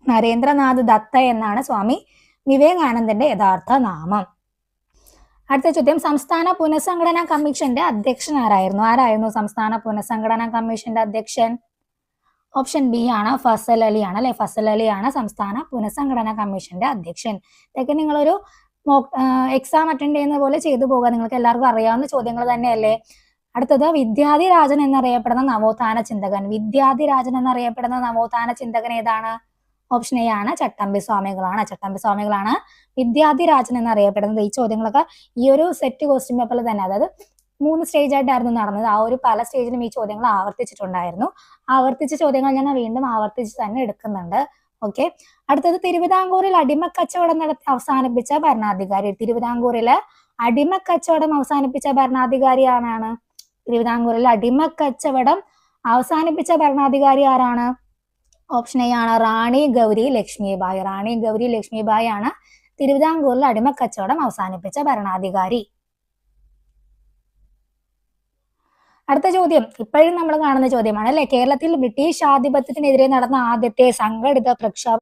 നരേന്ദ്രനാഥ് ദത്ത എന്നാണ് സ്വാമി വിവേകാനന്ദന്റെ യഥാർത്ഥ നാമം. അടുത്ത ചോദ്യം, സംസ്ഥാന പുനഃസംഘടനാ കമ്മീഷന്റെ അധ്യക്ഷൻ ആരായിരുന്നു? സംസ്ഥാന പുനഃസംഘടനാ കമ്മീഷന്റെ അധ്യക്ഷൻ ഓപ്ഷൻ ബി ആണ് ഫസൽ അലിയാണ് അല്ലെ. ഫസൽ അലിയാണ് സംസ്ഥാന പുനഃസംഘടനാ കമ്മീഷന്റെ അധ്യക്ഷൻ. ഇതൊക്കെ നിങ്ങളൊരു എക്സാം അറ്റൻഡ് ചെയ്യുന്ന പോലെ ചെയ്തു പോകുക. നിങ്ങൾക്ക് എല്ലാവർക്കും അറിയാവുന്ന ചോദ്യങ്ങൾ തന്നെയല്ലേ. അടുത്തത്, വിദ്യാധിരാജൻ എന്നറിയപ്പെടുന്ന നവോത്ഥാന ചിന്തകൻ. വിദ്യാധിരാജൻ എന്നറിയപ്പെടുന്ന നവോത്ഥാന ചിന്തകൻ ഏതാണ്? ഓപ്ഷൻ എ ആണ് ചട്ടമ്പി സ്വാമികളാണ് വിദ്യാധിരാജൻ എന്നറിയപ്പെടുന്നത്. ഈ ചോദ്യങ്ങളൊക്കെ ഈ ഒരു സെറ്റ് ക്വസ്റ്റ്യൻ പേപ്പറിൽ തന്നെ, അതായത് 3 സ്റ്റേജ് ആയിട്ടായിരുന്നു നടന്നത്. ആ ഒരു പല സ്റ്റേജിലും ഈ ചോദ്യങ്ങൾ ആവർത്തിച്ചിട്ടുണ്ടായിരുന്നു. ആവർത്തിച്ച ചോദ്യങ്ങൾ ഞാൻ വീണ്ടും ആവർത്തിച്ച് തന്നെ എടുക്കുന്നുണ്ട്. ഓക്കെ. അടുത്തത്, തിരുവിതാംകൂറിൽ അടിമക്കച്ചവടം നടത്തി അവസാനിപ്പിച്ച ഭരണാധികാരി. തിരുവിതാംകൂറിലെ അടിമക്കച്ചവടം അവസാനിപ്പിച്ച ഭരണാധികാരി ആരാണ്? തിരുവിതാംകൂറിൽ അടിമക്കച്ചവടം അവസാനിപ്പിച്ച ഭരണാധികാരി ആരാണ്? ഓപ്ഷൻ എ ആണ് റാണി ഗൗരി ലക്ഷ്മിബായി. റാണി ഗൗരി ലക്ഷ്മിബായി ആണ് തിരുവിതാംകൂറിൽ അടിമക്കച്ചവടം അവസാനിപ്പിച്ച ഭരണാധികാരി. അടുത്ത ചോദ്യം ഇപ്പോഴും നമ്മൾ കാണുന്ന ചോദ്യമാണ് അല്ലെ. കേരളത്തിൽ ബ്രിട്ടീഷ് ആധിപത്യത്തിനെതിരെ നടന്ന ആദ്യത്തെ സംഘടിത പ്രക്ഷോഭം